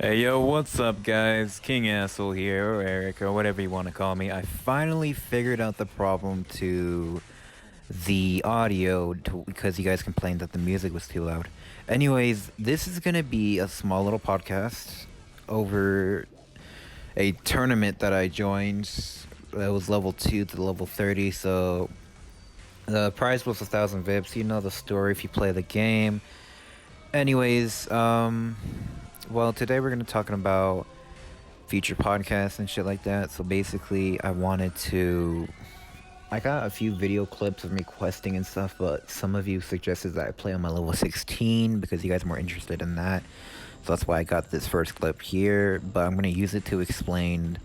Hey yo, what's up guys? King Asshole here, or Eric, or whatever you want to call me. I finally figured out the problem to the audio because you guys complained that the music was too loud. Anyways, this is gonna be a small little podcast over a tournament that I joined. That was level 2 to level 30, so the prize was 1,000 VIPs. You know the story if you play the game. Anyways, well, today we're gonna talking about future podcasts and shit like that. So basically, I got a few video clips of me questing and stuff, but some of you suggested that I play on my level 16 because you guys are more interested in that. So that's why I got this first clip here, but I'm gonna use it to explain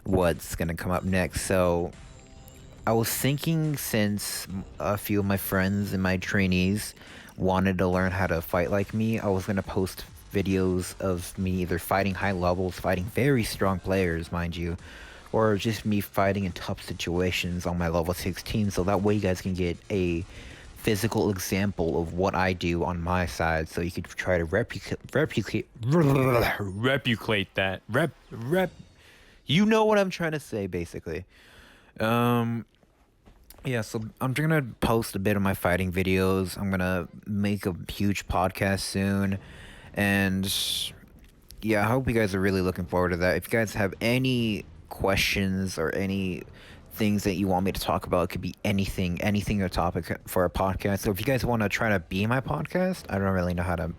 what's gonna come up next. So I was thinking, since a few of my friends and my trainees wanted to learn how to fight like me, I was gonna post videos of me either fighting high levels, fighting very strong players, mind you, or just me fighting in tough situations on my level 16, so that way you guys can get a physical example of what I do on my side, so you could try to replicate that. You know what I'm trying to say, basically. Um, yeah, so I'm gonna post a bit of my fighting videos. I'm gonna make a huge podcast soon, and yeah, I hope you guys are really looking forward to that. If you guys have any questions or any things that you want me to talk about, it could be anything or topic for a podcast. So if you guys want to try to be my podcast, I don't really know how to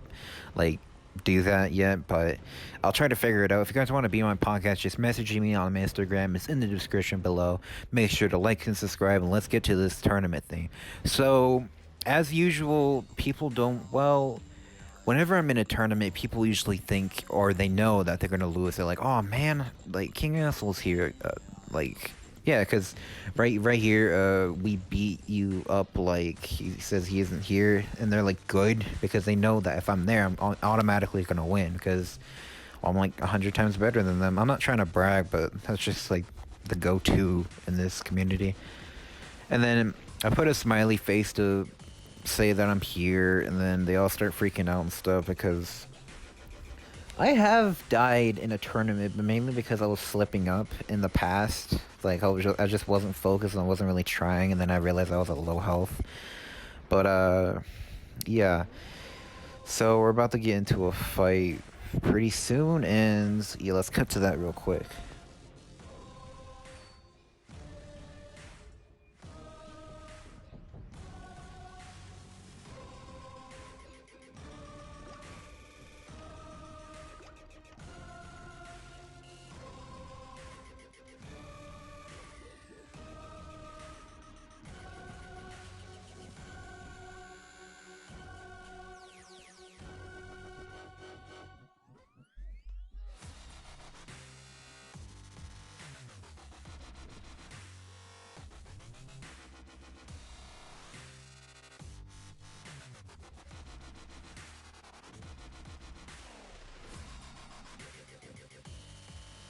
like do that yet, but I'll try to figure it out. If you guys want to be on my podcast, just message me on my Instagram. It's in the description below. Make sure to like and subscribe, and let's get to this tournament thing. So, as usual, people don't, well, whenever I'm in a tournament, people usually think, or they know that they're gonna lose. They're like, "Oh man, like King Asshole's here." Like, yeah, because right here, we beat you up. Like he says he isn't here, and they're like good because they know that if I'm there, I'm automatically gonna win because I'm like 100 times better than them. I'm not trying to brag, but that's just like the go-to in this community. And then I put a smiley face to say that I'm here, and then they all start freaking out and stuff because I have died in a tournament, but mainly because I was slipping up in the past. Like I just wasn't focused and I wasn't really trying, and then I realized I was at low health. But yeah. So we're about to get into a fight pretty soon, and yeah, let's cut to that real quick.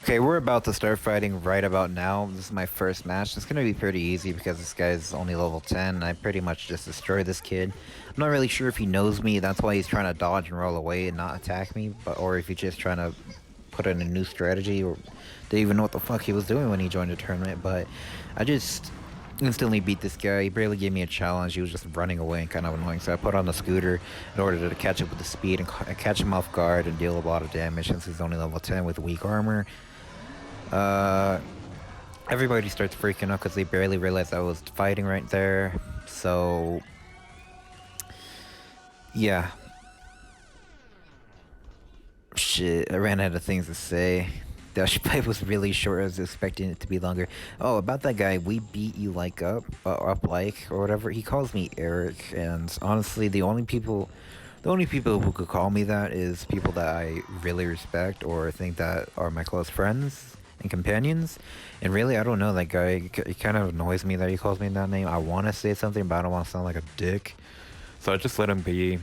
Okay, we're about to start fighting right about now. This is my first match. It's gonna be pretty easy because this guy's only level 10. I pretty much just destroyed this kid. I'm not really sure if he knows me. That's why he's trying to dodge and roll away and not attack me. But or if he's just trying to put in a new strategy, or didn't even know what the fuck he was doing when he joined the tournament. But I just instantly beat this guy. He barely gave me a challenge. He was just running away and kind of annoying. So I put on the scooter in order to catch up with the speed and catch him off guard and deal a lot of damage since he's only level 10 with weak armor. Uh, Everybody starts freaking out because they barely realized I was fighting right there. So, yeah. Shit, I ran out of things to say. The fight was really short. I was expecting it to be longer. Oh, about that guy, we beat you like up like, or whatever. He calls me Eric, and honestly, the only people who could call me that is people that I really respect or think that are my close friends and companions. And really, I don't know that guy. It kind of annoys me that he calls me that name. I want to say something, but I don't want to sound like a dick. So I just let him be.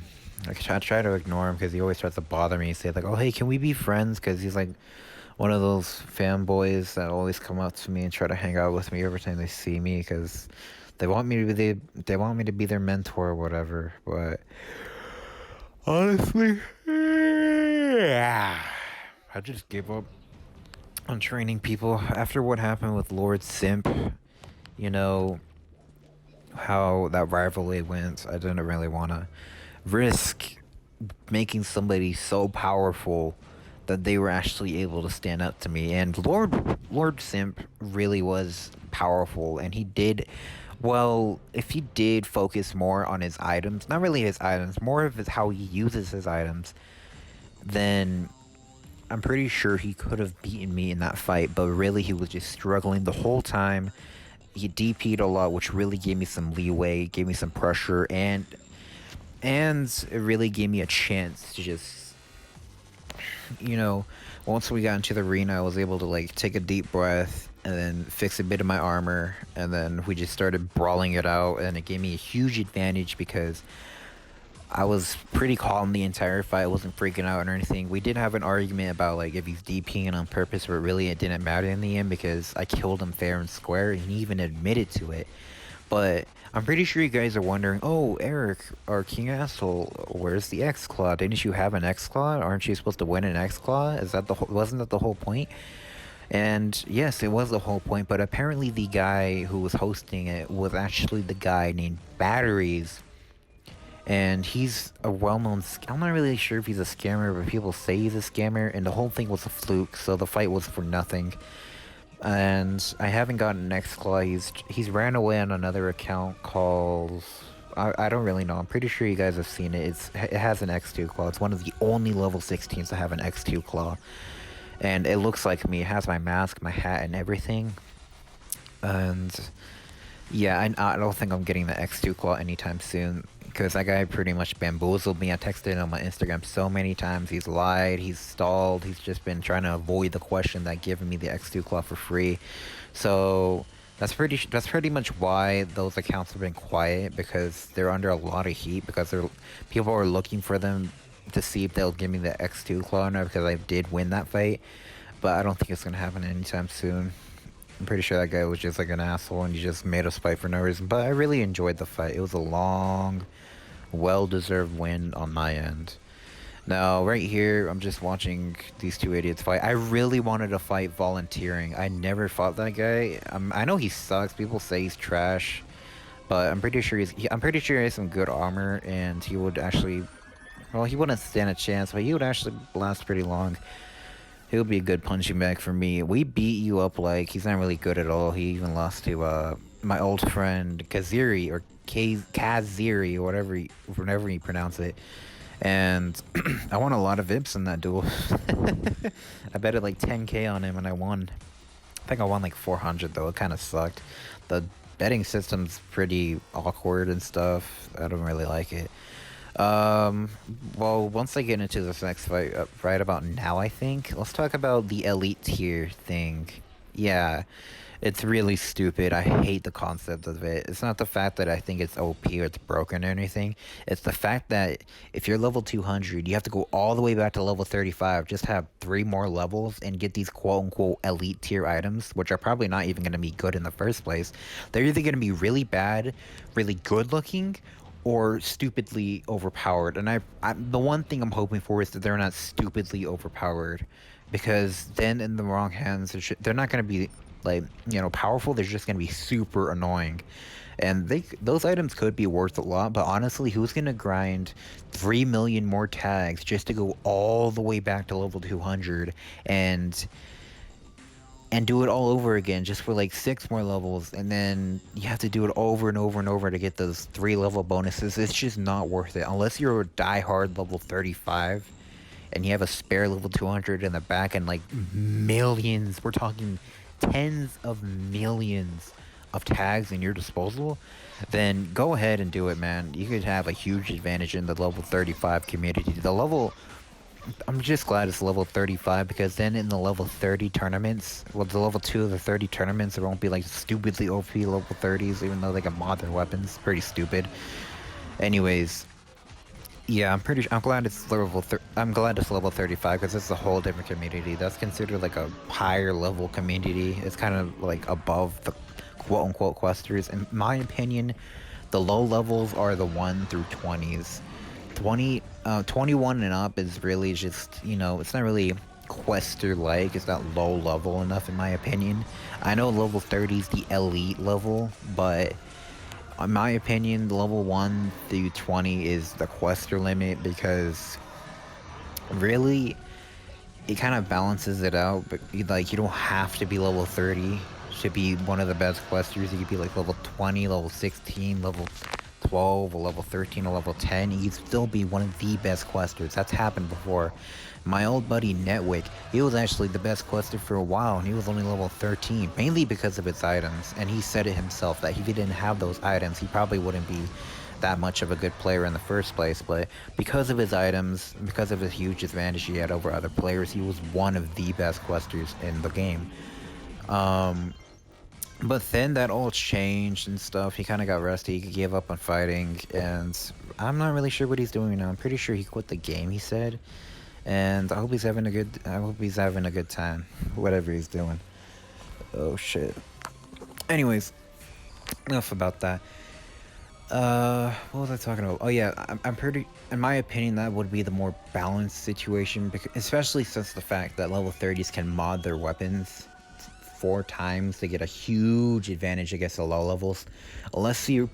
I try to ignore him because he always tries to bother me. Say like, "Oh, hey, can we be friends?" Because he's like one of those fanboys that always come up to me and try to hang out with me every time they see me because they want me to be their mentor or whatever. But honestly, yeah, I just give up on training people after what happened with Lord Simp. You know how that rivalry went. I didn't really want to risk making somebody so powerful that they were actually able to stand up to me. And Lord Simp really was powerful, and he did well. If he did focus more on his items, not really his items, more of his, how he uses his items, then I'm pretty sure he could have beaten me in that fight. But really, he was just struggling the whole time. He DP'd a lot, which really gave me some leeway, gave me some pressure, and it really gave me a chance to just, you know, once we got into the arena, I was able to like take a deep breath and then fix a bit of my armor, and then we just started brawling it out, and it gave me a huge advantage because I was pretty calm the entire fight. I wasn't freaking out or anything. We did have an argument about like if he's DPing on purpose, but really it didn't matter in the end because I killed him fair and square, and he even admitted to it. But I'm pretty sure you guys are wondering, oh, Eric, or King Azz-hole, where's the X Claw? Didn't you have an X Claw? Aren't you supposed to win an X Claw? Is that wasn't that the whole point? And yes, it was the whole point, but apparently the guy who was hosting it was actually the guy named Batteries, and he's a well-known. I'm not really sure if he's a scammer, but people say he's a scammer, and the whole thing was a fluke, so the fight was for nothing. And I haven't gotten an X Claw. He's ran away on another account called. I don't really know. I'm pretty sure you guys have seen it. It has an X2 claw. It's one of the only level 16s to have an X2 claw, and it looks like me. It has my mask, my hat, and everything. And yeah, I don't think I'm getting the X2 claw anytime soon because that guy pretty much bamboozled me. I texted him on my Instagram so many times. He's lied, he's stalled, he's just been trying to avoid the question that giving me the X2 claw for free. So that's pretty much why those accounts have been quiet, because they're under a lot of heat because people are looking for them to see if they'll give me the X2 claw or not, because I did win that fight, but I don't think it's gonna happen anytime soon. I'm pretty sure that guy was just like an asshole and he just made us fight for no reason. But I really enjoyed the fight. It was a long, well-deserved win on my end. Now, right here, I'm just watching these two idiots fight. I really wanted to fight volunteering. I never fought that guy. I know he sucks. People say he's trash, but I'm pretty sure I'm pretty sure he has some good armor, and he would actually, well, he wouldn't stand a chance, but he would actually last pretty long. He'll be a good punching bag for me. We beat you up like he's not really good at all. He even lost to my old friend Kaziri, or Kaziri, or whatever you pronounce it. And I won a lot of VIPs in that duel. I betted like 10k on him and I won. I think I won like 400 though. It kind of sucked. The betting system's pretty awkward and stuff. I don't really like it. Well, once I get into this next fight, right about now, I think, let's talk about the elite tier thing. Yeah, it's really stupid. I hate the concept of it. It's not the fact that I think it's OP or it's broken or anything. It's the fact that if you're level 200, you have to go all the way back to level 35, just have 3 more levels and get these quote-unquote elite tier items, which are probably not even going to be good in the first place. They're either going to be really bad, really good looking, or stupidly overpowered. And the one thing I'm hoping for is that they're not stupidly overpowered, because then in the wrong hands, they're not going to be like, you know, powerful. They're just going to be super annoying. And those items could be worth a lot, but honestly, who's going to grind 3 million more tags just to go all the way back to level 200 and do it all over again just for like 6 more levels, and then you have to do it over and over and over to get those 3 level bonuses? It's just not worth it unless you're a die-hard level 35 and you have a spare level 200 in the back and like millions, we're talking tens of millions of tags in your disposal. Then go ahead and do it, man. You could have a huge advantage in the level 35 community. I'm just glad it's level 35, because then in the level 30 tournaments, well, the level 2 of the 30 tournaments, there won't be like stupidly OP level 30s, even though they can mod their weapons. Pretty stupid. Anyways, yeah, I'm glad it's level 35, because it's a whole different community. That's considered like a higher level community. It's kind of like above the quote-unquote questers. In my opinion, the low levels are the 1 through 20s. 21 and up is really just, you know, it's not really quester like. It's not low level enough in my opinion. I know level 30 is the elite level, but in my opinion, level 1 through 20 is the quester limit, because really it kind of balances it out. But like, you don't have to be level 30 to be one of the best questers. You could be like level 20, level 16, level 12, or level 13, or level 10. You'd still be one of the best questers. That's happened before. My old buddy Netwick, he was actually the best quester for a while, and he was only level 13, mainly because of its items. And he said it himself that if he didn't have those items, he probably wouldn't be that much of a good player in the first place. But because of his items, because of his huge advantage he had over other players, he was one of the best questers in the game. But then that all changed and stuff. He kind of got rusty. He gave up on fighting, and I'm not really sure what he's doing now. I'm pretty sure he quit the game, he said. And I hope he's having a good time, whatever he's doing. Oh shit. Anyways, enough about that. What was I talking about? Oh yeah, I'm pretty, in my opinion, that would be the more balanced situation, because, especially since the fact that level 30s can mod their weapons 4 times to get a huge advantage against the low levels. Unless you're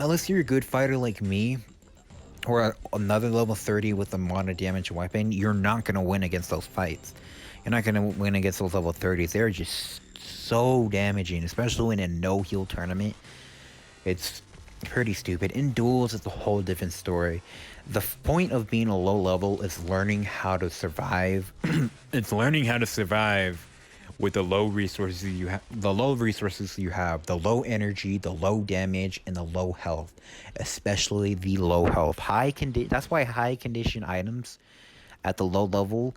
a good fighter like me, or another level 30 with a mono damage weapon, you're not gonna win against those fights. You're not gonna win against those level 30s. They're just so damaging, especially in a no heal tournament. It's pretty stupid. In duels, it's a whole different story. The point of being a low level is learning how to survive. It's learning how to survive with the low resources you have, the low energy, the low damage, and the low health, especially the low health. That's why high condition items at the low level,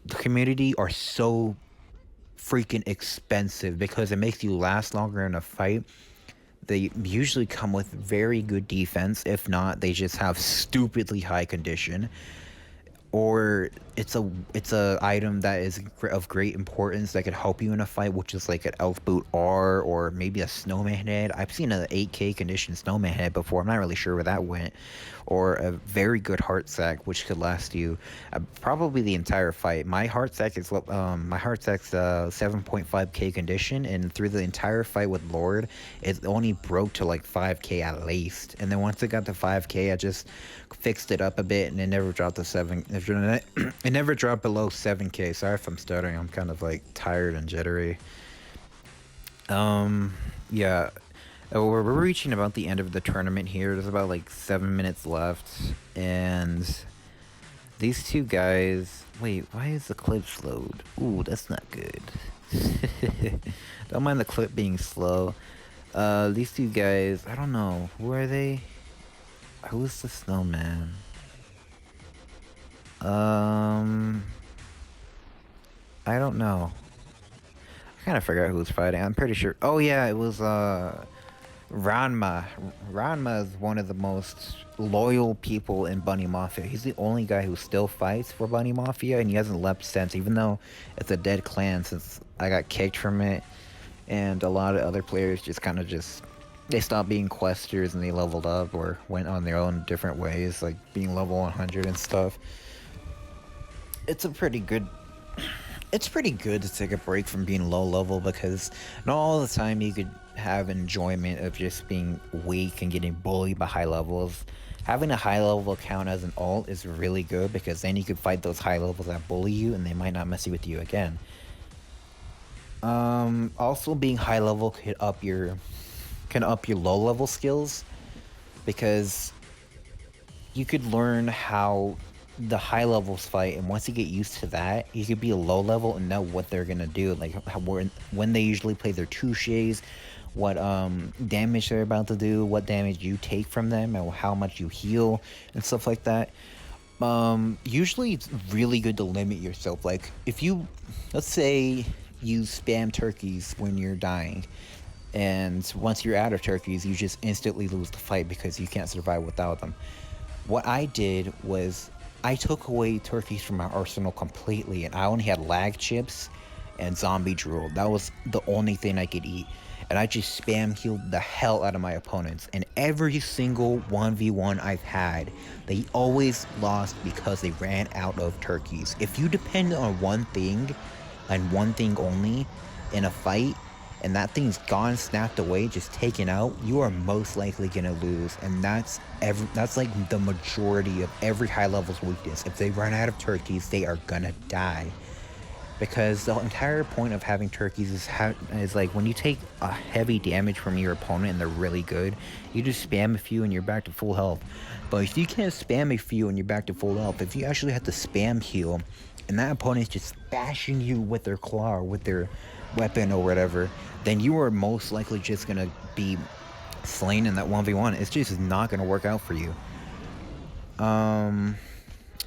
the community, are so freaking expensive, because it makes you last longer in a fight. They usually come with very good defense. If not, they just have stupidly high condition. Or it's a item that is of great importance that could help you in a fight, which is like an elf boot R, or maybe a snowman head. I've seen an 8k condition snowman head before. I'm not really sure where that went. Or a very good heart sack, which could last you probably the entire fight. My heart sack's 7.5k condition, and through the entire fight with Lord, it only broke to like 5k at least. And then once it got to 5k, I just fixed it up a bit, and it never dropped to 7. It never dropped below 7k. Sorry if I'm stuttering. I'm kind of like tired and jittery. Yeah. We're reaching about the end of the tournament here. There's about like 7 minutes left, and these two guys. Wait, why is the clip slowed? Ooh, that's not good. Don't mind the clip being slow. These two guys. I don't know. Who are they? Who's the snowman? I don't know. I kind of forgot who was fighting. I'm pretty sure. Oh yeah, it was Ranma. Ranma is one of the most loyal people in Bunny Mafia. He's the only guy who still fights for Bunny Mafia, and he hasn't left since, even though it's a dead clan since I got kicked from it. And a lot of other players just kind of they stopped being questers and they leveled up or went on their own different ways, like being level 100 and stuff. It's pretty good to take a break from being low level, because not all the time you could have enjoyment of just being weak and getting bullied by high levels. Having a high level account as an alt is really good, because then you could fight those high levels that bully you and they might not mess with you again. Also, being high level can up your low level skills, because you could learn how the high levels fight, and once you get used to that, you could be a low level and know what they're gonna do, like when they usually play their touches, what damage they're about to do, what damage you take from them, and how much you heal and stuff like that. Usually it's really good to limit yourself. Like, if you, let's say you spam turkeys when you're dying, and once you're out of turkeys, you just instantly lose the fight because you can't survive without them. What I did was I took away turkeys from my arsenal completely, and I only had lag chips and zombie drool. That was the only thing I could eat. and I just spam healed the hell out of my opponents. And every single 1v1 I've had, they always lost because they ran out of turkeys. If you depend on one thing and one thing only in a fight, and that thing's gone, snapped away, just taken out, you are most likely gonna lose. And that's like the majority of every high level's weakness. If they run out of turkeys, they are gonna die. Because the entire point of having turkeys is like when you take a heavy damage from your opponent and they're really good, you just spam a few and you're back to full health. But if you can't spam a few and you're back to full health, if you actually have to spam heal and that opponent is just bashing you with their claw or with their weapon or whatever, then you are most likely just gonna be slain in that 1v1. It's just not gonna work out for you.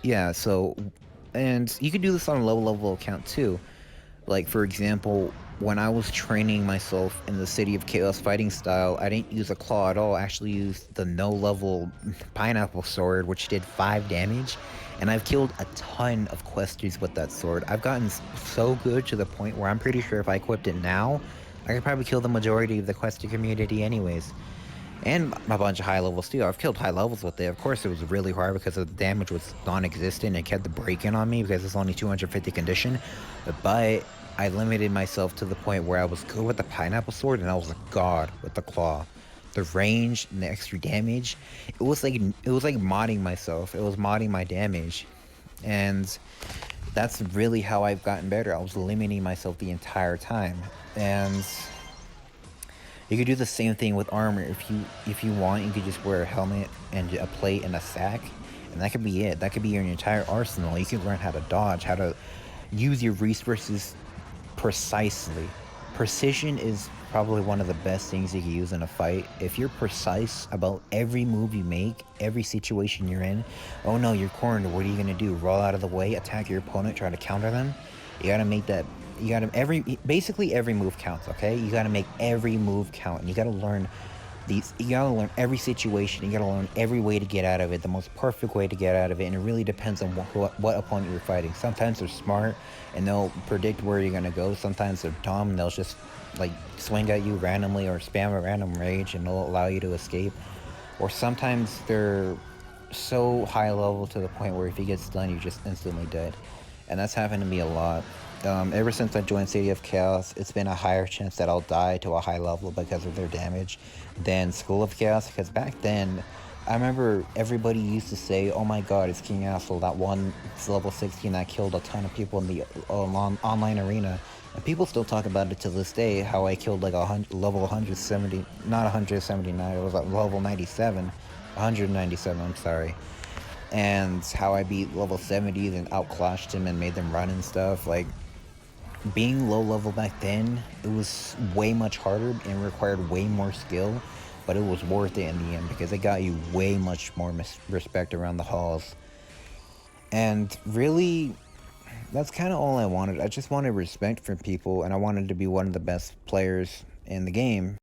Yeah, so, and you can do this on a low level account too. Like, for example, when I was training myself in the City of Chaos fighting style, I didn't use a claw at all. I actually used the no level pineapple sword, which did 5 damage. And I've killed a ton of questers with that sword. I've gotten so good to the point where I'm pretty sure if I equipped it now, I could probably kill the majority of the quester community anyways. And a bunch of high levels too. I've killed high levels with it. Of course, it was really hard because the damage was non-existent. It kept the break-in on me because it's only 250 condition. But I limited myself to the point where I was good with the pineapple sword and I was a god with the claw. The range and the extra damage, it was like modding myself. It was modding my damage, and that's really how I've gotten better. I was limiting myself the entire time, and you could do the same thing with armor. If you want, you could just wear a helmet and a plate and a sack, and that could be it. That could be your entire arsenal. You could learn how to dodge, how to use your resources precisely. Precision is probably one of the best things you can use in a fight. If you're precise about every move you make, every situation you're in, oh no, you're cornered, what are you gonna do? Roll out of the way, attack your opponent, try to counter them? You gotta make that, basically every move counts, okay? You gotta make every move count, and you gotta learn you gotta learn every situation, you gotta learn every way to get out of it, the most perfect way to get out of it, and it really depends on what opponent you're fighting. Sometimes they're smart, and they'll predict where you're gonna go. Sometimes they're dumb, and they'll just, like, swing at you randomly or spam a random rage, and they'll allow you to escape. Or sometimes they're so high level to the point where if you get stunned, you're just instantly dead. And that's happened to me a lot. Ever since I joined City of Chaos, it's been a higher chance that I'll die to a high level because of their damage than School of Chaos, because back then, I remember everybody used to say, oh my god, it's King Azz-hole, that one level 16 that killed a ton of people in the online arena. And people still talk about it to this day, how I killed like level 170, not 179, it was like level 97, 197, I'm sorry. And how I beat level 70s and outclashed him and made them run and stuff. Like, being low level back then, it was way much harder and required way more skill, but it was worth it in the end because it got you way much more respect around the halls. And really, that's kind of all I wanted. I just wanted respect from people, and I wanted to be one of the best players in the game.